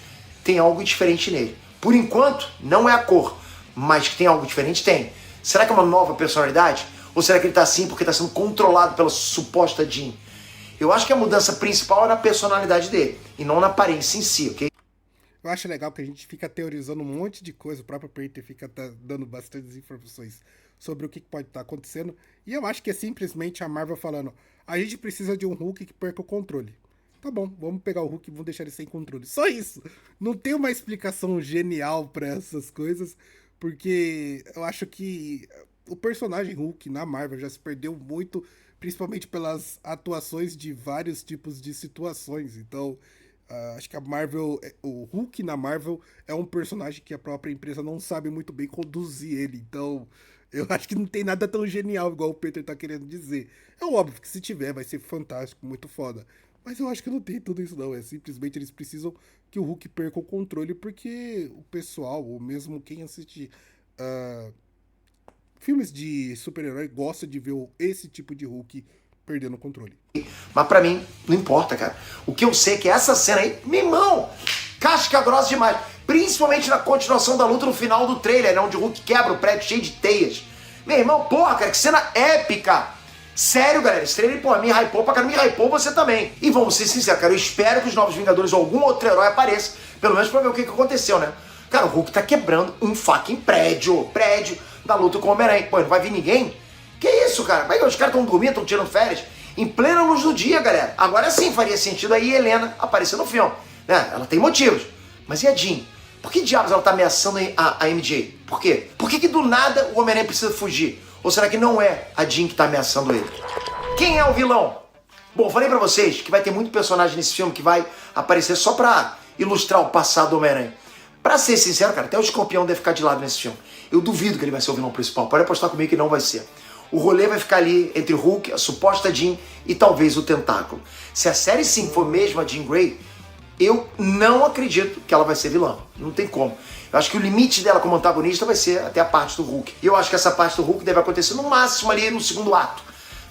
Tem algo diferente nele. Por enquanto, não é a cor, mas que tem algo diferente, tem. Será que é uma nova personalidade? Ou será que ele tá assim porque tá sendo controlado pela suposta Jean? Eu acho que a mudança principal é na personalidade dele, e não na aparência em si, ok? Eu acho legal que a gente fica teorizando um monte de coisa, o próprio Peter fica dando bastantes informações sobre o que pode estar acontecendo, e eu acho que é simplesmente a Marvel falando, a gente precisa de um Hulk que perca o controle. Tá bom, vamos pegar o Hulk e vamos deixar ele sem controle. Só isso. Não tem uma explicação genial pra essas coisas, porque eu acho que o personagem Hulk na Marvel já se perdeu muito, principalmente pelas atuações de vários tipos de situações. Então, acho que a Marvel, o Hulk na Marvel é um personagem que a própria empresa não sabe muito bem conduzir ele. Então, eu acho que não tem nada tão genial igual o Peter tá querendo dizer. É óbvio que se tiver vai ser fantástico, muito foda. Mas eu acho que não tem tudo isso não. É simplesmente eles precisam que o Hulk perca o controle porque o pessoal, ou mesmo quem assiste ah, filmes de super-herói, gosta de ver esse tipo de Hulk perdendo o controle. Mas pra mim, não importa, cara. O que eu sei é que essa cena aí, meu irmão, casca grossa demais. Principalmente na continuação da luta no final do trailer, né, onde o Hulk quebra o prédio cheio de teias. Meu irmão, porra, cara, que cena épica. Sério, galera, esse trailer, pô, me hypou pra caramba, me hypou você também. E vamos ser sinceros, cara, eu espero que os Novos Vingadores ou algum outro herói apareça, pelo menos pra ver o que aconteceu, né? Cara, o Hulk tá quebrando um fucking prédio da luta com o Homem-Aranha. Pô, não vai vir ninguém? Que isso, cara? Vai que os caras estão dormindo, estão tirando férias. Em plena luz do dia, galera. Agora sim faria sentido aí Helena aparecer no filme. Né? Ela tem motivos. Mas e a Jean? Por que diabos ela tá ameaçando a MJ? Por quê? Por que do nada o Homem-Aranha precisa fugir? Ou será que não é a Jean que tá ameaçando ele? Quem é o vilão? Bom, falei pra vocês que vai ter muito personagem nesse filme que vai aparecer só pra ilustrar o passado do Homem-Aranha. Pra ser sincero, cara, até o Escorpião deve ficar de lado nesse filme. Eu duvido que ele vai ser o vilão principal. Pode apostar comigo que não vai ser. O rolê vai ficar ali entre o Hulk, a suposta Jean e talvez o Tentáculo. Se a série sim for mesmo a Jean Grey, eu não acredito que ela vai ser vilã. Não tem como. Eu acho que o limite dela como antagonista vai ser até a parte do Hulk. E eu acho que essa parte do Hulk deve acontecer no máximo ali no segundo ato.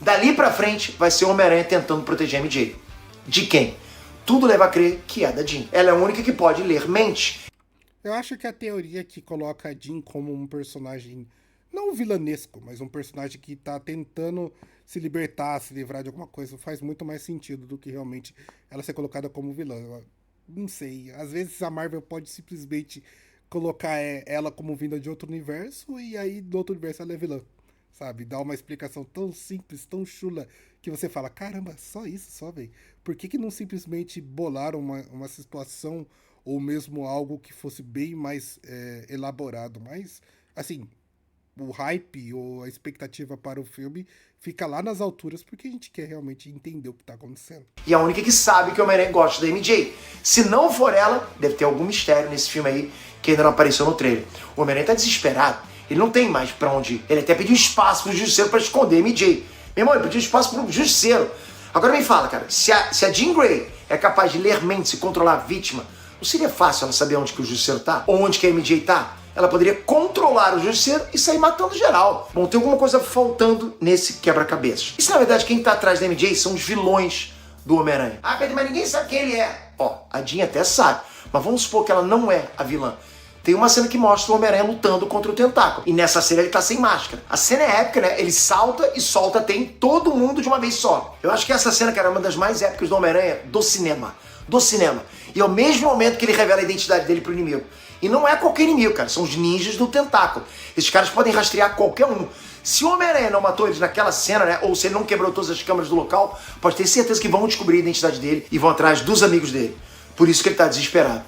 Dali pra frente vai ser o Homem-Aranha tentando proteger a MJ. De quem? Tudo leva a crer que é da Jean. Ela é a única que pode ler mente. Eu acho que a teoria que coloca a Jean como um personagem não vilanesco, mas um personagem que tá tentando se libertar, se livrar de alguma coisa, faz muito mais sentido do que realmente ela ser colocada como vilã. Eu não sei, às vezes a Marvel pode simplesmente colocar ela como vinda de outro universo e aí do outro universo ela é vilã, sabe? Dá uma explicação tão simples, tão chula, que você fala, caramba, só isso, só, velho. Por que não simplesmente bolaram uma situação ou mesmo algo que fosse bem mais elaborado? Mas, assim, o hype ou a expectativa para o filme fica lá nas alturas porque a gente quer realmente entender o que está acontecendo. E a única que sabe que o Homem-Aranha gosta da MJ. Se não for ela, deve ter algum mistério nesse filme aí que ainda não apareceu no trailer. O Homem-Aranha tá desesperado. Ele não tem mais pra onde ir. Ele até pediu espaço pro Justiceiro pra esconder a MJ. Meu irmão, ele pediu espaço pro Justiceiro. Agora me fala, cara, se a Jean Grey é capaz de ler mentes e controlar a vítima, não seria fácil ela saber onde que o Justiceiro tá? Ou onde que a MJ tá? Ela poderia controlar o Justiceiro e sair matando geral. Bom, tem alguma coisa faltando nesse quebra-cabeças. E se na verdade quem tá atrás da MJ são os vilões do Homem-Aranha? Ah, Pedro, mas ninguém sabe quem ele é. Ó, a Jean até sabe, mas vamos supor que ela não é a vilã. Tem uma cena que mostra o Homem-Aranha lutando contra o Tentáculo. E nessa cena ele tá sem máscara. A cena é épica, né? Ele salta e solta até em todo mundo de uma vez só. Eu acho que essa cena, cara, é uma das mais épicas do Homem-Aranha do cinema. Do cinema. E é o mesmo momento que ele revela a identidade dele pro inimigo. E não é qualquer inimigo, cara. São os ninjas do Tentáculo. Esses caras podem rastrear qualquer um. Se o Homem-Aranha não matou eles naquela cena, né? Ou se ele não quebrou todas as câmeras do local, pode ter certeza que vão descobrir a identidade dele e vão atrás dos amigos dele. Por isso que ele tá desesperado.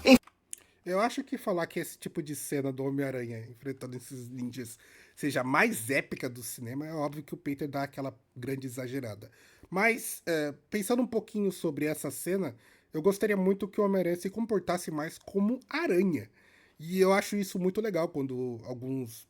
Eu acho que falar que esse tipo de cena do Homem-Aranha enfrentando esses ninjas seja mais épica do cinema, é óbvio que o Peter dá aquela grande exagerada. Mas, pensando um pouquinho sobre essa cena, eu gostaria muito que o Homem-Aranha se comportasse mais como aranha. E eu acho isso muito legal quando alguns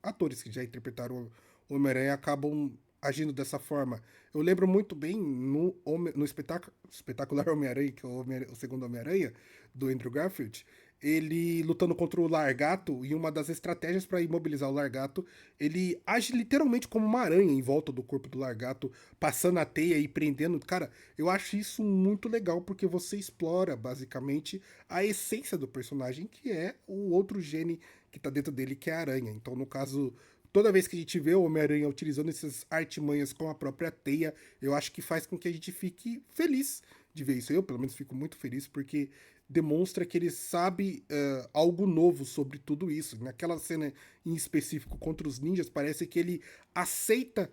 atores que já interpretaram o Homem-Aranha acabam agindo dessa forma. Eu lembro muito bem no espetacular Homem-Aranha, que é o segundo Homem-Aranha, do Andrew Garfield, ele lutando contra o Largato, e uma das estratégias para imobilizar o Largato, ele age literalmente como uma aranha em volta do corpo do Largato, passando a teia e prendendo. Cara, eu acho isso muito legal, porque você explora, basicamente, a essência do personagem, que é o outro gene que tá dentro dele, que é a aranha. Então, no caso, toda vez que a gente vê o Homem-Aranha utilizando essas artimanhas com a própria teia, eu acho que faz com que a gente fique feliz de ver isso. Eu, pelo menos, fico muito feliz, porque demonstra que ele sabe algo novo sobre tudo isso. Naquela cena em específico contra os ninjas, parece que ele aceita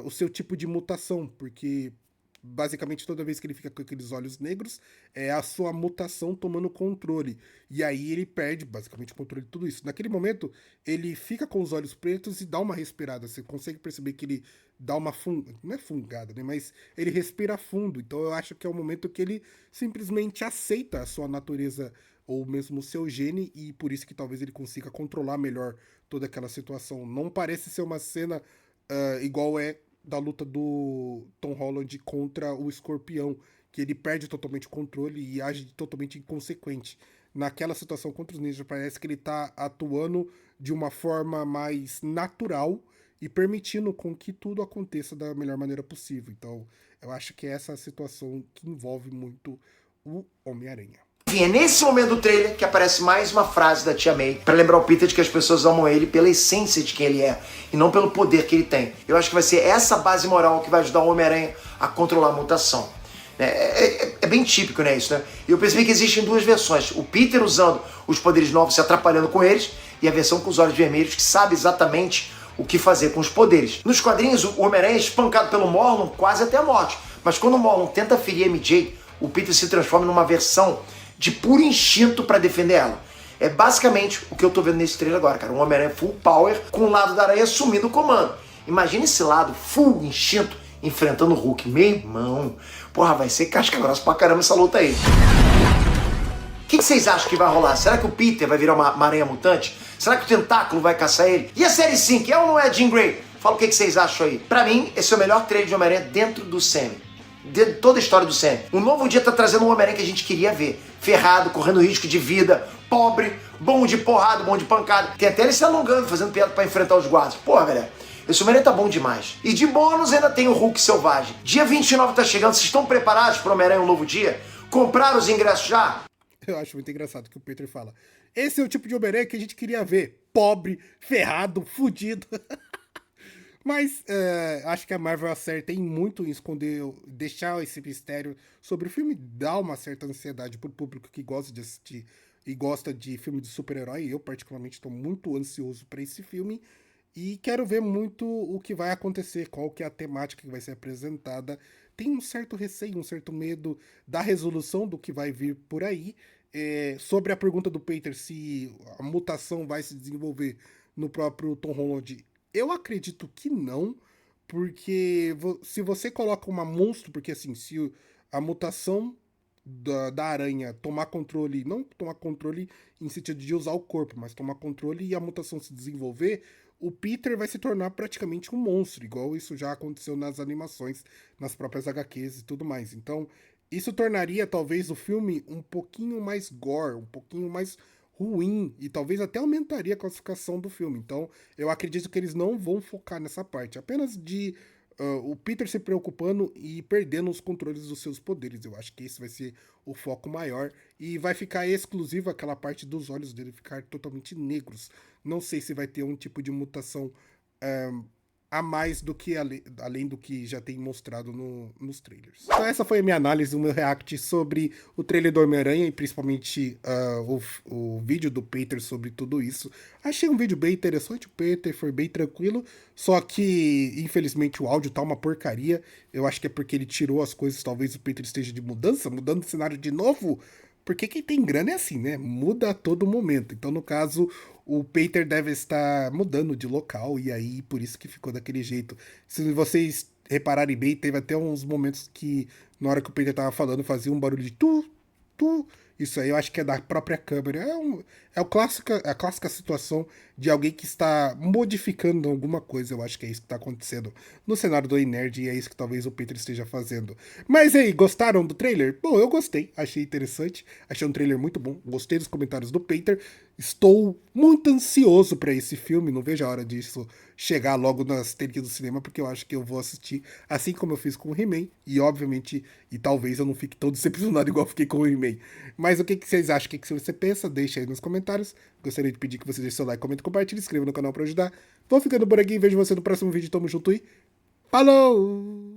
o seu tipo de mutação, porque basicamente toda vez que ele fica com aqueles olhos negros, é a sua mutação tomando controle. E aí ele perde basicamente o controle de tudo isso. Naquele momento, ele fica com os olhos pretos e dá uma respirada. Você consegue perceber que ele dá uma não é fungada, né? Mas ele respira fundo. Então eu acho que é o momento que ele simplesmente aceita a sua natureza ou mesmo o seu gene, e por isso que talvez ele consiga controlar melhor toda aquela situação. Não parece ser uma cena igual é da luta do Tom Holland contra o Escorpião, que ele perde totalmente o controle e age totalmente inconsequente. Naquela situação contra os ninjas, parece que ele tá atuando de uma forma mais natural e permitindo com que tudo aconteça da melhor maneira possível. Então, eu acho que é essa a situação que envolve muito o Homem-Aranha. Enfim, é nesse momento do trailer que aparece mais uma frase da Tia May pra lembrar o Peter de que as pessoas amam ele pela essência de quem ele é e não pelo poder que ele tem. Eu acho que vai ser essa base moral que vai ajudar o Homem-Aranha a controlar a mutação. É bem típico, né, isso, né? E eu percebi que existem duas versões. O Peter usando os poderes novos, se atrapalhando com eles, e a versão com os olhos vermelhos, que sabe exatamente o que fazer com os poderes. Nos quadrinhos, o Homem-Aranha é espancado pelo Morlun quase até a morte. Mas quando o Morlun tenta ferir a MJ, o Peter se transforma numa versão de puro instinto para defender ela. É basicamente o que eu tô vendo nesse trailer agora, cara. Um Homem-Aranha full power com o lado da aranha assumindo o comando. Imagina esse lado full instinto enfrentando o Hulk. Meu irmão, porra, vai ser casca grossa pra caramba essa luta aí. O que vocês acham que vai rolar? Será que o Peter vai virar uma aranha mutante? Será que o Tentáculo vai caçar ele? E a série 5, é ou não é Jean Grey? Fala o que vocês acham aí. Pra mim, esse é o melhor trailer de Homem-Aranha dentro do Sam. De toda a história do Sam. Um novo dia tá trazendo um Homem-Aranha que a gente queria ver. Ferrado, correndo risco de vida, pobre, bom de porrada, bom de pancada. Tem até ele se alongando, fazendo piada pra enfrentar os guardas. Porra, galera, esse Homem-Aranha tá bom demais. E de bônus ainda tem o Hulk selvagem. Dia 29 tá chegando, vocês estão preparados pro Homem-Aranha um novo dia? Compraram os ingressos já? Eu acho muito engraçado que o Peter fala: esse é o tipo de Homem-Aranha que a gente queria ver. Pobre, ferrado, fudido. Mas acho que a Marvel acerta em muito em esconder, deixar esse mistério sobre o filme, dá uma certa ansiedade pro público que gosta de assistir e gosta de filme de super-herói. Eu, particularmente, estou muito ansioso para esse filme e quero ver muito o que vai acontecer, qual que é a temática que vai ser apresentada. Tem um certo receio, um certo medo da resolução do que vai vir por aí. Sobre a pergunta do Peter se a mutação vai se desenvolver no próprio Tom Holland, eu acredito que não, porque se você coloca uma monstro, porque assim, se a mutação da aranha tomar controle, não tomar controle em sentido de usar o corpo, mas tomar controle e a mutação se desenvolver, o Peter vai se tornar praticamente um monstro, igual isso já aconteceu nas animações, nas próprias HQs e tudo mais. Então, isso tornaria talvez o filme um pouquinho mais gore, um pouquinho mais ruim e talvez até aumentaria a classificação do filme. Então, eu acredito que eles não vão focar nessa parte, apenas de o Peter se preocupando e perdendo os controles dos seus poderes. Eu acho que esse vai ser o foco maior e vai ficar exclusivo aquela parte dos olhos dele ficar totalmente negros. Não sei se vai ter um tipo de mutação a mais do que além do que já tem mostrado nos trailers. Então essa foi a minha análise, o meu react sobre o trailer do Homem-Aranha e principalmente o vídeo do Peter sobre tudo isso. Achei um vídeo bem interessante, o Peter foi bem tranquilo, só que infelizmente o áudio tá uma porcaria. Eu acho que é porque ele tirou as coisas, talvez o Peter esteja de mudando o cenário de novo. Porque quem tem grana é assim, né? Muda a todo momento. Então, no caso, o Peter deve estar mudando de local e aí por isso que ficou daquele jeito. Se vocês repararem bem, teve até uns momentos que na hora que o Peter tava falando fazia um barulho de tu, muito. Isso aí eu acho que é da própria câmera. É a clássica situação de alguém que está modificando alguma coisa. Eu acho que é isso que está acontecendo no cenário do E-Nerd e é isso que talvez o Peter esteja fazendo. Mas aí, gostaram do trailer? Bom, eu gostei. Achei interessante. Achei um trailer muito bom. Gostei dos comentários do Peter. Estou muito ansioso para esse filme. Não vejo a hora disso chegar logo nas telinhas do cinema, porque eu acho que eu vou assistir assim como eu fiz com o He-Man. E obviamente, e talvez eu não fique tão decepcionado igual eu fiquei com o He-Man. Mas o que vocês acham? O que você pensa? Deixa aí nos comentários. Gostaria de pedir que você deixe seu like, comente, compartilhe, inscreva no canal para ajudar. Vou ficando por aqui. Vejo você no próximo vídeo. Tamo junto e falou!